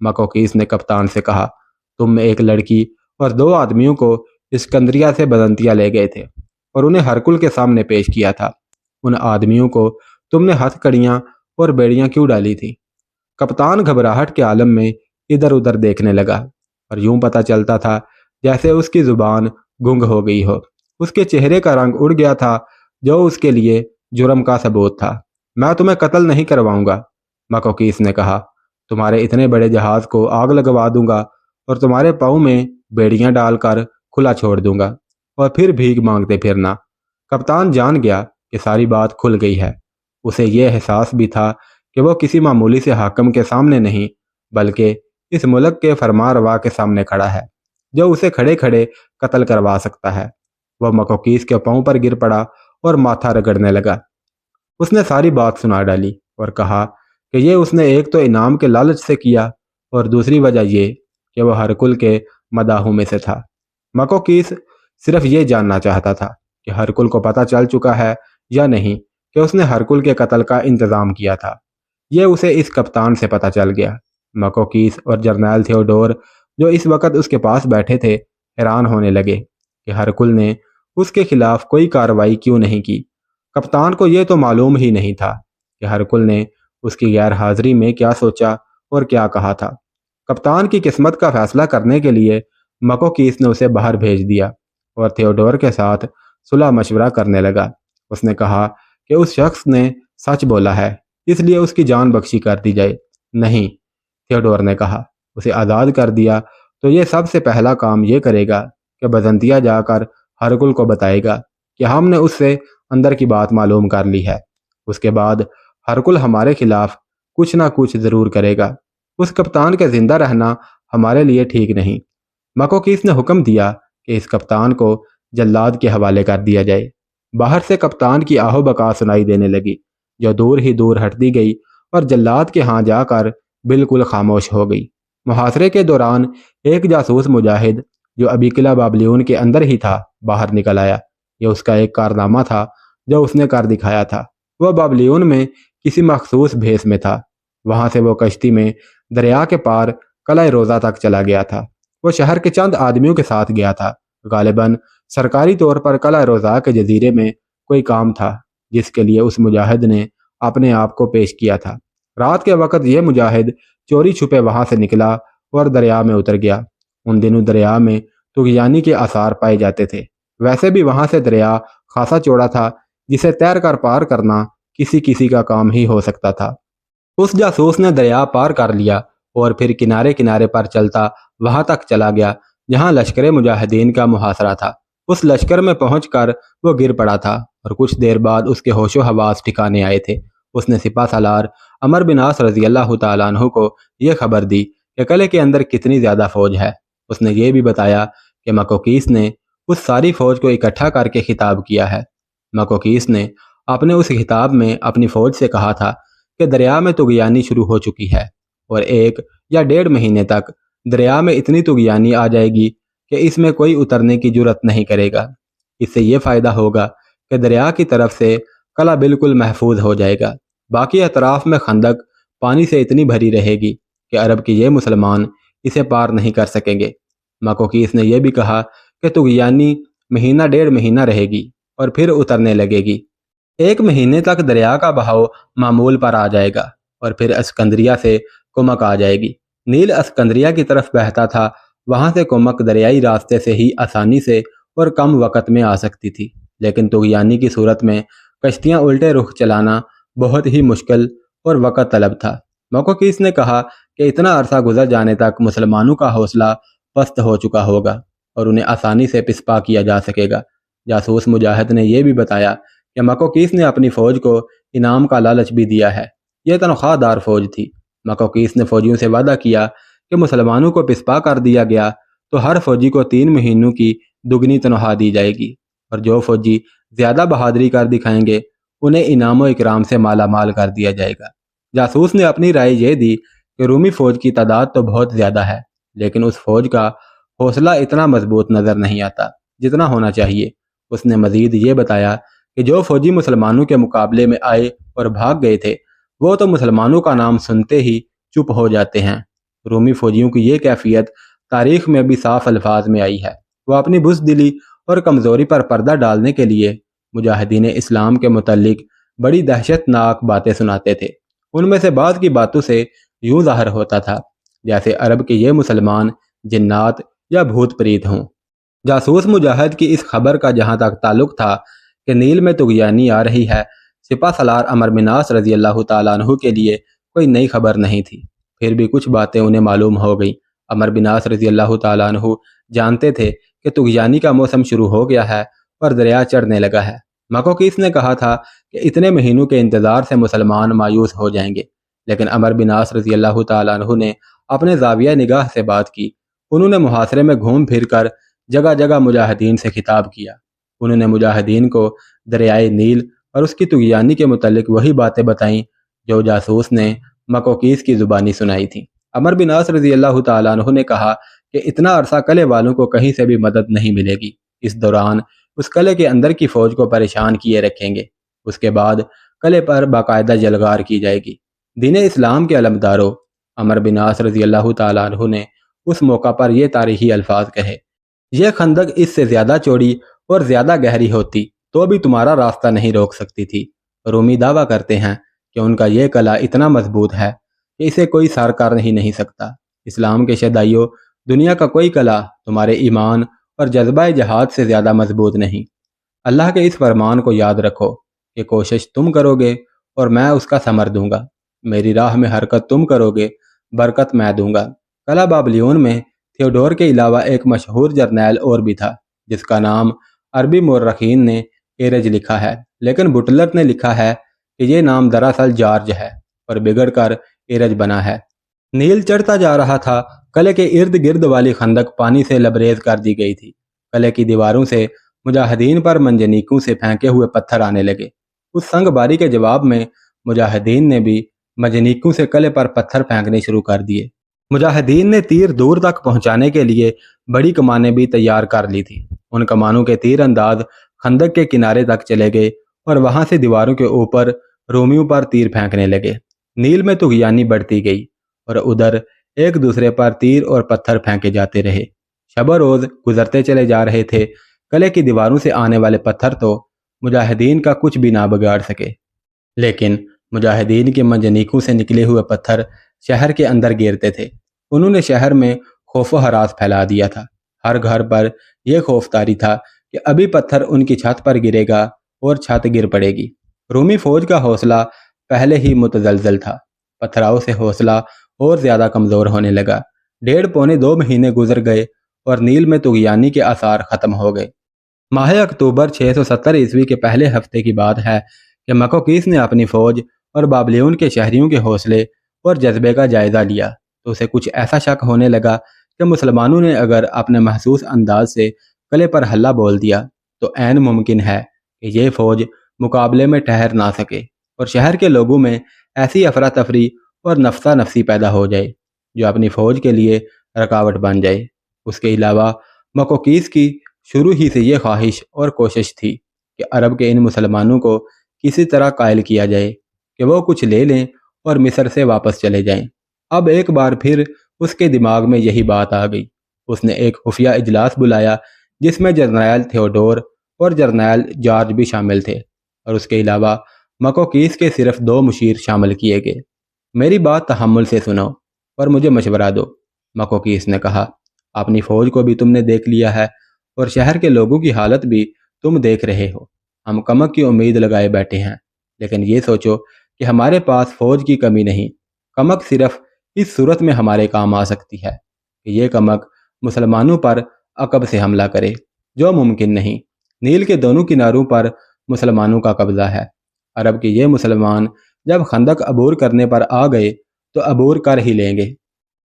مکوکیس نے کپتان سے کہا، تم ایک لڑکی اور 2 آدمیوں کو اسکندریہ سے بزنطیہ لے گئے تھے اور انہیں ہرکل کے سامنے پیش کیا تھا۔ ان آدمیوں کو تم نے ہتھ کڑیاں اور بیڑیاں کیوں ڈالی تھی؟ کپتان گھبراہٹ کے عالم میں ادھر ادھر دیکھنے لگا اور یوں پتہ چلتا تھا جیسے اس کی زبان گنگ ہو گئی ہو۔ اس کے چہرے کا رنگ اڑ گیا تھا جو اس کے لیے جرم کا ثبوت تھا۔ میں تمہیں قتل نہیں کرواؤں گا، مکوکیس نے کہا، تمہارے اتنے بڑے جہاز کو آگ لگوا دوں گا اور تمہارے پاؤں میں بیڑیاں ڈال کر کھلا چھوڑ دوں گا اور پھر بھیک مانگتے پھرنا۔ کپتان جان گیا کہ ساری بات کھل گئی ہے۔ اسے یہ احساس بھی تھا کہ وہ کسی معمولی سے حاکم کے سامنے نہیں بلکہ اس ملک کے فرما روا کے سامنے کھڑا ہے جو اسے کھڑے کھڑے قتل کروا سکتا ہے۔ وہ مکوکیس کے پاؤں پر گر پڑا اور ماتھا رگڑنے لگا۔ اس نے ساری بات سنا ڈالی اور کہا کہ یہ اس نے ایک تو انعام کے لالچ سے کیا اور دوسری وجہ یہ کہ وہ ہرکل کے مداحوں میں سے تھا۔ مکوکیس صرف یہ جاننا چاہتا تھا کہ ہرکل کو پتہ چل چکا ہے یا نہیں کہ اس نے ہرکل کے قتل کا انتظام کیا تھا۔ یہ اسے اس کپتان سے پتہ چل گیا۔ مکوکیس اور جرنیل تھیوڈور جو اس وقت اس کے پاس بیٹھے تھے حیران ہونے لگے کہ ہرکل نے اس کے خلاف کوئی کارروائی کیوں نہیں کی۔ کپتان کو یہ تو معلوم ہی نہیں تھا کہ ہرکل نے اس کی غیر حاضری میں کیا سوچا اور کیا کہا تھا۔ کپتان کی قسمت کا فیصلہ کرنے کے لیے مکوکیس نے اسے باہر بھیج دیا اور تھیوڈور کے ساتھ صلح مشورہ کرنے لگا۔ اس نے کہا کہ اس شخص نے سچ بولا ہے، اس لیے اس کی جان بخشی کر دی جائے۔ نہیں، تھیوڈور نے کہا، اسے آزاد کر دیا تو یہ سب سے پہلا کام یہ کرے گا کہ بزنطیہ جا کر ہرکل کو بتائے گا کہ ہم نے اس سے اندر کی بات معلوم کر لی ہے۔ اس کے بعد ہرکل ہمارے خلاف کچھ نہ کچھ ضرور کرے گا۔ اس کپتان کے زندہ رہنا ہمارے لیے ٹھیک نہیں۔ مکوکیس نے حکم دیا کہ اس کپتان کو جلاد کے حوالے کر دیا جائے۔ باہر سے کپتان کی آہو بکا سنائی دینے لگی جو دور ہی دور ہٹتی گئی اور جلاد کے ہاں جا کر بالکل خاموش ہو گئی۔ محاصرے کے دوران ایک جاسوس مجاہد جو ابھی قلعہ بابلیون کے اندر ہی تھا باہر نکل آیا۔ یہ اس کا ایک کارنامہ تھا جو اس نے کر دکھایا تھا۔ وہ بابلیون میں کسی مخصوص بھیس میں تھا۔ وہاں سے وہ کشتی میں دریا کے پار قلعہ روزہ تک چلا گیا تھا۔ وہ شہر کے چند آدمیوں کے ساتھ گیا تھا۔ غالباً سرکاری طور پر قلعہ روزہ کے جزیرے میں کوئی کام تھا جس کے لیے اس مجاہد نے اپنے آپ کو پیش کیا تھا۔ رات کے وقت یہ مجاہد چوری چھپے وہاں سے نکلا اور دریا میں اتر گیا۔ ان دنوں دریا میں طغیانی کے آثار پائے جاتے تھے۔ ویسے بھی وہاں سے دریا خاصا چوڑا تھا جسے تیر کر پار کرنا کسی کسی کا کام ہی ہو سکتا تھا۔ اس جاسوس نے دریا پار کر لیا اور پھر کنارے کنارے پر چلتا وہاں تک چلا گیا جہاں لشکر مجاہدین کا محاصرہ تھا۔ اس لشکر میں پہنچ کر وہ گر پڑا تھا اور کچھ دیر بعد اس کے ہوش و حواس ٹھکانے آئے تھے۔ اس نے سپہ سالار عمرو بن عاص رضی اللہ تعالیٰ عنہ کو یہ خبر دی کہ قلعے کے اندر کتنی زیادہ فوج ہے۔ اس نے یہ بھی بتایا کہ مکوکیس نے اس ساری فوج کو اکٹھا کر کے خطاب کیا ہے۔ مکوکیس نے اپنے اس خطاب میں اپنی فوج سے کہا تھا کہ دریا میں طغیانی شروع ہو چکی ہے اور 1 یا 1.5 مہینے تک دریا میں اتنی طغیانی آ جائے گی کہ اس میں کوئی اترنے کی جرت نہیں کرے گا۔ اس سے یہ فائدہ ہوگا کہ دریا کی طرف سے قلعہ بالکل محفوظ ہو جائے گا۔ باقی اطراف میں خندق پانی سے اتنی بھری رہے گی کہ عرب کے یہ مسلمان اسے پار نہیں کر سکیں گے۔ مکوکیس نے یہ بھی کہا کہ طغیانی 1.5 مہینہ رہے گی اور پھر اترنے لگے گی۔ 1 مہینے تک دریا کا بہاؤ معمول پر آ جائے گا اور پھر اسکندریہ سے کمک آ جائے گی۔ نیل اسکندریہ کی طرف بہتا تھا، وہاں سے کمک دریائی راستے سے ہی آسانی سے اور کم وقت میں آ سکتی تھی، لیکن طغیانی کی صورت میں کشتیاں الٹے رخ چلانا بہت ہی مشکل اور وقت طلب تھا۔ مکوکیس نے کہا کہ اتنا عرصہ گزر جانے تک مسلمانوں کا حوصلہ پست ہو چکا ہوگا اور انہیں آسانی سے پسپا کیا جا سکے گا۔ جاسوس مجاہد نے یہ بھی بتایا کہ مکوکیس نے اپنی فوج کو انعام کا لالچ بھی دیا ہے۔ یہ تنخواہ دار فوج تھی۔ مکوکیس نے فوجیوں سے وعدہ کیا کہ مسلمانوں کو پسپا کر دیا گیا تو ہر فوجی کو 3 مہینوں کی دگنی تنخواہ دی جائے گی اور جو فوجی زیادہ بہادری کر دکھائیں گے انہیں انعام و اکرام سے مالا مال کر دیا جائے گا۔ جاسوس نے اپنی رائے یہ دی کہ رومی فوج کی تعداد تو بہت زیادہ ہے لیکن اس فوج کا حوصلہ اتنا مضبوط نظر نہیں آتا جتنا ہونا چاہیے۔ اس نے مزید یہ بتایا کہ جو فوجی مسلمانوں کے مقابلے میں آئے اور بھاگ گئے تھے وہ تو مسلمانوں کا نام سنتے ہی چپ ہو جاتے ہیں۔ رومی فوجیوں کی یہ کیفیت تاریخ میں بھی صاف الفاظ میں آئی ہے۔ وہ اپنی بزدلی اور کمزوری پر پردہ ڈالنے کے لیے مجاہدین اسلام کے متعلق بڑی دہشت ناک باتیں سناتے تھے۔ ان میں سے بعض کی باتوں سے یوں ظاہر ہوتا تھا جیسے عرب کے یہ مسلمان جنات یا بھوت پریت ہوں۔ جاسوس مجاہد کی اس خبر کا جہاں تک تعلق تھا کہ نیل میں طغیانی آ رہی ہے، سپہ سالار عمرو بن عاص رضی اللہ تعالیٰ عنہ کے لیے کوئی نئی خبر نہیں تھی۔ پھر بھی کچھ باتیں انہیں معلوم ہو گئیں۔ عمرو بن عاص رضی اللہ تعالیٰ عنہ جانتے تھے کہ طغیانی کا موسم شروع ہو گیا ہے اور دریا چڑھنے لگا ہے۔ مکوکیس نے کہا تھا کہ اتنے مہینوں کے انتظار سے مسلمان مایوس ہو جائیں گے، لیکن عمرو بن عاص رضی اللہ تعالیٰ عنہ نے اپنے زاویہ نگاہ سے بات کی۔ انہوں نے محاصرے میں گھوم پھر کر جگہ جگہ مجاہدین سے خطاب کیا۔ انہوں نے مجاہدین کو دریائے نیل اور اس کی طغیانی کے متعلق وہی باتیں بتائیں جو جاسوس نے مکوکیس کی زبانی سنائی تھیں۔ عمرو بن عاص رضی اللہ تعالیٰ عنہ نے کہا کہ اتنا عرصہ قلعے والوں کو کہیں سے بھی مدد نہیں ملے گی۔ اس دوران اس قلعے کے اندر کی فوج کو پریشان کیے رکھیں گے۔ اس کے بعد قلعے پر باقاعدہ جلغار کی جائے گی۔ دین اسلام کے علمداروں، عمرو بن عاص رضی اللہ تعالیٰ عنہ نے اس موقع پر یہ تاریخی الفاظ کہے، یہ خندق اس سے زیادہ چوڑی اور زیادہ گہری ہوتی تو بھی تمہارا راستہ نہیں روک سکتی تھی۔ رومی دعویٰ کرتے ہیں کہ ان کا یہ قلعہ اتنا مضبوط ہے کہ اسے کوئی سار کر نہیں سکتا۔ اسلام کے شہدائیوں، دنیا کا کوئی قلعہ تمہارے ایمان اور جذبہ جہاد سے زیادہ مضبوط نہیں۔ اللہ کے اس فرمان کو یاد رکھو کہ کوشش تم کرو گے اور میں اس کا ثمر دوں گا۔ میری راہ میں حرکت تم کرو گے، برکت میں دوں گا۔ قلعہ بابلیون میں تھیوڈور کے علاوہ ایک مشہور جرنیل اور بھی تھا جس کا نام عربی مورخین نے ایرج لکھا ہے، لیکن بٹلر نے لکھا ہے کہ یہ نام دراصل جارج ہے اور بگڑ کر ایرج بنا ہے۔ نیل چڑھتا جا رہا تھا۔ قلعے کے ارد گرد والی خندق پانی سے لبریز کر دی گئی تھی۔ قلعے کی دیواروں سے مجاہدین پر منجنیقوں سے پھینکے ہوئے پتھر آنے لگے۔ اس سنگ باری کے جواب میں مجاہدین نے بھی منجنیقوں سے قلعے پر پتھر پھینکنے شروع کر دیے۔ مجاہدین نے تیر دور تک پہنچانے کے لیے بڑی کمانیں بھی تیار کر لی تھی۔ ان کمانوں کے تیر انداز خندق کے کنارے تک چلے گئے اور وہاں سے دیواروں کے اوپر رومیوں پر تیر پھینکنے لگے۔ نیل میں طغیانی بڑھتی گئی اور ادھر ایک دوسرے پر تیر اور پتھر پھینکے جاتے رہے۔ شب و روز گزرتے چلے جا رہے تھے۔ قلعے کی دیواروں سے آنے والے پتھر تو مجاہدین کا کچھ بھی نہ بگاڑ سکے، لیکن مجاہدین کے منجنیقوں سے نکلے ہوئے پتھر شہر کے اندر گرتے تھے۔ انہوں نے شہر میں خوف و ہراس پھیلا دیا تھا۔ ہر گھر پر یہ خوف طاری تھا کہ ابھی پتھر ان کی چھت پر گرے گا اور چھت گر پڑے گی۔ رومی فوج کا حوصلہ پہلے ہی متزلزل تھا۔ پتھراؤ سے حوصلہ اور زیادہ کمزور ہونے لگا۔ 1.5-2 مہینے گزر گئے اور نیل میں طغیانی کے آثار ختم ہو گئے۔ ماہ اکتوبر 670 عیسوی کے پہلے ہفتے کی بات ہے کہ مکوکیس نے اپنی فوج اور بابلیون کے شہریوں کے حوصلے اور جذبے کا جائزہ لیا تو اسے کچھ ایسا شک ہونے لگا کہ مسلمانوں نے اگر اپنے محسوس انداز سے قلعے پر حلہ بول دیا تو عین ممکن ہے کہ یہ فوج مقابلے میں ٹھہر نہ سکے اور شہر کے لوگوں میں ایسی افراتفری اور نفسا نفسی پیدا ہو جائے جو اپنی فوج کے لیے رکاوٹ بن جائے۔ اس کے علاوہ مکوکیس کی شروع ہی سے یہ خواہش اور کوشش تھی کہ عرب کے ان مسلمانوں کو کسی طرح قائل کیا جائے کہ وہ کچھ لے لیں اور مصر سے واپس چلے جائیں۔ اب ایک بار پھر اس کے دماغ میں یہی بات آ گئی۔ اس نے ایک خفیہ اجلاس بلایا جس میں جرنیل تھیوڈور اور جرنیل جارج بھی شامل تھے اور اس کے علاوہ مکوکیس کے صرف 2 مشیر شامل کیے گئے۔ میری بات تحمل سے سنو اور مجھے مشورہ دو، مکوکیس نے کہا۔ اپنی فوج کو بھی تم نے دیکھ لیا ہے اور شہر کے لوگوں کی حالت بھی تم دیکھ رہے ہو۔ ہم کمک کی امید لگائے بیٹھے ہیں، لیکن یہ سوچو کہ ہمارے پاس فوج کی کمی نہیں۔ کمک صرف اس صورت میں ہمارے کام آ سکتی ہے کہ یہ کمک مسلمانوں پر عقب سے حملہ کرے، جو ممکن نہیں۔ نیل کے دونوں کناروں پر مسلمانوں کا قبضہ ہے۔ عرب کے یہ مسلمان جب خندق عبور کرنے پر آ گئے تو عبور کر ہی لیں گے۔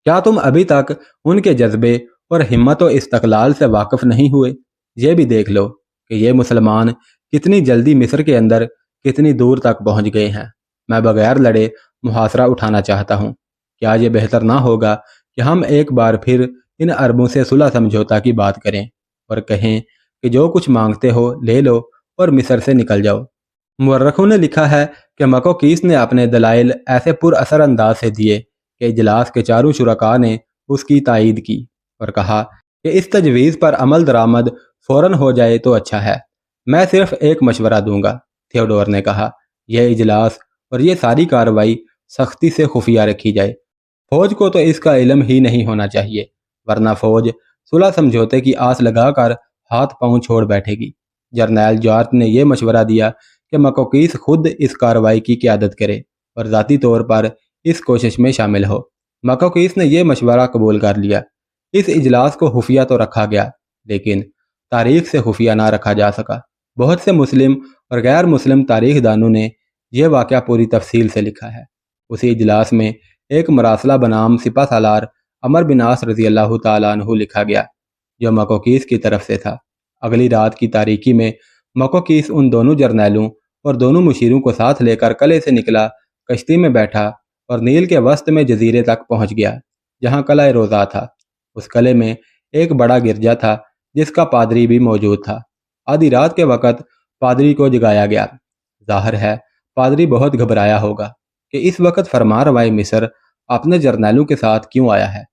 کیا تم ابھی تک ان کے جذبے اور ہمت و استقلال سے واقف نہیں ہوئے؟ یہ بھی دیکھ لو کہ یہ مسلمان کتنی جلدی مصر کے اندر کتنی دور تک پہنچ گئے ہیں۔ میں بغیر لڑے محاصرہ اٹھانا چاہتا ہوں۔ کیا یہ بہتر نہ ہوگا کہ ہم ایک بار پھر ان عربوں سے صلح سمجھوتا کی بات کریں اور کہیں کہ جو کچھ مانگتے ہو لے لو اور مصر سے نکل جاؤ؟ مورخوں نے لکھا ہے کہ مکوکیس نے اپنے دلائل ایسے پر اثر انداز سے دیے کہ اجلاس کے چاروں شرکا نے اس کی تائید کی اور کہا کہ اس تجویز پر عمل درآمد فوراً ہو جائے تو اچھا ہے۔ میں صرف ایک مشورہ دوں گا، تھیوڈور نے کہا، یہ اجلاس اور یہ ساری کارروائی سختی سے خفیہ رکھی جائے۔ فوج کو تو اس کا علم ہی نہیں ہونا چاہیے، ورنہ فوج صلح سمجھوتے کی آس لگا کر ہاتھ پاؤں چھوڑ بیٹھے گی۔ جرنیل جارٹ نے یہ مشورہ دیا کہ مکوکیس خود اس کارروائی کی قیادت کرے اور ذاتی طور پر اس کوشش میں شامل ہو۔ مکوکیس نے یہ مشورہ قبول کر لیا۔ اس اجلاس کو خفیہ تو رکھا گیا، لیکن تاریخ سے خفیہ نہ رکھا جا سکا۔ بہت سے مسلم اور غیر مسلم تاریخ دانوں نے یہ واقعہ پوری تفصیل سے لکھا ہے۔ اسی اجلاس میں ایک مراسلہ بنام سپہ سالار عمر بن عاص رضی اللہ تعالیٰ عنہ لکھا گیا، جو مکوکیس کی طرف سے تھا۔ اگلی رات کی تاریکی میں مکوکیس ان دونوں جرنیلوں اور دونوں مشیروں کو ساتھ لے کر قلعے سے نکلا، کشتی میں بیٹھا اور نیل کے وسط میں جزیرے تک پہنچ گیا جہاں قلعہ روضہ تھا۔ اس قلعے میں ایک بڑا گرجا تھا جس کا پادری بھی موجود تھا۔ آدھی رات کے وقت پادری کو جگایا گیا۔ ظاہر ہے پادری بہت گھبرایا ہوگا کہ اس وقت فرمان روائے مصر اپنے جرنیلوں کے ساتھ کیوں آیا ہے۔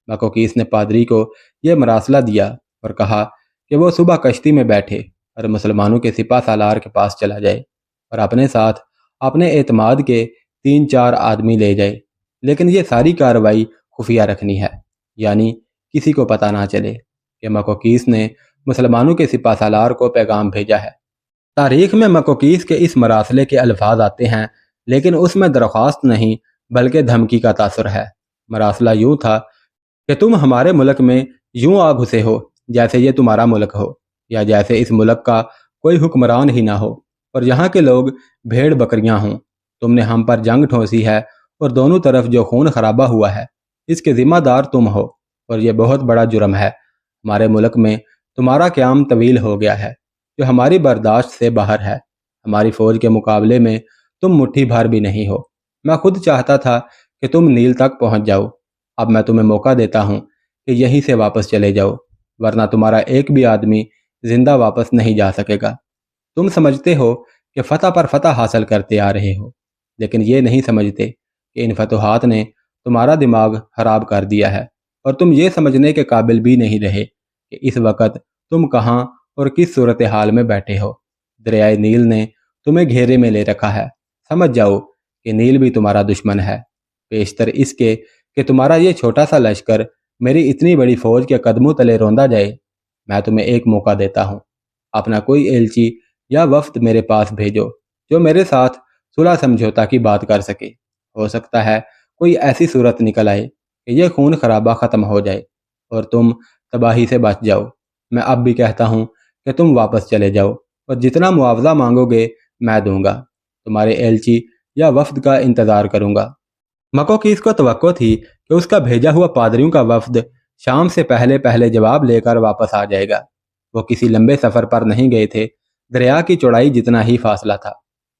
مکوکیس نے پادری کو یہ مراسلہ دیا اور کہا کہ وہ صبح کشتی میں بیٹھے اور مسلمانوں کے سپہ سالار کے پاس چلا جائے اور اپنے ساتھ اپنے اعتماد کے 3-4 آدمی لے جائے، لیکن یہ ساری کارروائی خفیہ رکھنی ہے، یعنی کسی کو پتہ نہ چلے کہ مکوکیس نے مسلمانوں کے سپہ سالار کو پیغام بھیجا ہے۔ تاریخ میں مکوکیس کے اس مراسلے کے الفاظ آتے ہیں، لیکن اس میں درخواست نہیں بلکہ دھمکی کا تاثر ہے۔ مراسلہ یوں تھا کہ تم ہمارے ملک میں یوں آ گھسے ہو جیسے یہ تمہارا ملک ہو، یا جیسے اس ملک کا کوئی حکمران ہی نہ ہو اور یہاں کے لوگ بھیڑ بکریاں ہوں۔ تم نے ہم پر جنگ ٹھونسی ہے اور دونوں طرف جو خون خرابہ ہوا ہے اس کے ذمہ دار تم ہو، اور یہ بہت بڑا جرم ہے۔ ہمارے ملک میں تمہارا قیام طویل ہو گیا ہے جو ہماری برداشت سے باہر ہے۔ ہماری فوج کے مقابلے میں تم مٹھی بھر بھی نہیں ہو۔ میں خود چاہتا تھا کہ تم نیل تک پہنچ جاؤ۔ اب میں تمہیں موقع دیتا ہوں کہ یہیں سے واپس چلے جاؤ، ورنہ تمہارا ایک بھی آدمی زندہ واپس نہیں جا سکے گا۔ تم سمجھتے ہو کہ فتح پر فتح حاصل کرتے آ رہے ہو، لیکن یہ نہیں سمجھتے کہ ان فتوحات نے تمہارا دماغ خراب کر دیا ہے، اور تم یہ سمجھنے کے قابل بھی نہیں رہے کہ اس وقت تم کہاں اور کس صورتحال میں بیٹھے ہو۔ دریائے نیل نے تمہیں گھیرے میں لے رکھا ہے۔ سمجھ جاؤ کہ نیل بھی تمہارا دشمن ہے، بیشتر اس کے کہ تمہارا یہ چھوٹا سا لشکر میری اتنی بڑی فوج کے قدموں تلے روندا جائے۔ میں تمہیں ایک موقع دیتا ہوں، اپنا کوئی ایلچی یا وفد میرے پاس بھیجو جو میرے ساتھ صلح سمجھوتا کی بات کر سکے۔ ہو سکتا ہے کوئی ایسی صورت نکل آئے کہ یہ خون خرابہ ختم ہو جائے اور تم تباہی سے بچ جاؤ۔ میں اب بھی کہتا ہوں کہ تم واپس چلے جاؤ اور جتنا معاوضہ مانگو گے میں دوں گا۔ تمہارے ایلچی یا وفد کا انتظار کروں گا۔ مکوکیس کو توقع تھی کہ اس کا بھیجا ہوا پادریوں کا وفد شام سے پہلے جواب لے کر واپس آ جائے گا۔ وہ کسی لمبے سفر پر نہیں گئے تھے، دریا کی چوڑائی جتنا ہی فاصلہ تھا۔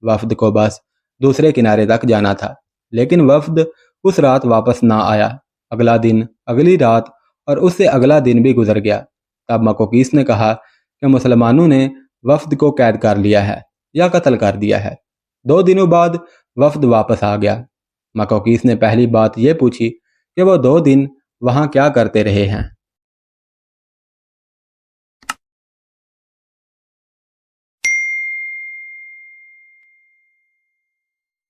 وفد کو بس دوسرے کنارے تک جانا تھا، لیکن وفد اس رات واپس نہ آیا۔ اگلا دن، اگلی رات اور اس سے اگلا دن بھی گزر گیا۔ تب مکوکیس نے کہا کہ مسلمانوں نے وفد کو قید کر لیا ہے یا قتل کر دیا ہے۔ 2 دنوں بعد وفد واپس آ گیا۔ مکوکیس نے پہلی بات یہ پوچھی کہ وہ 2 دن وہاں کیا کرتے رہے ہیں۔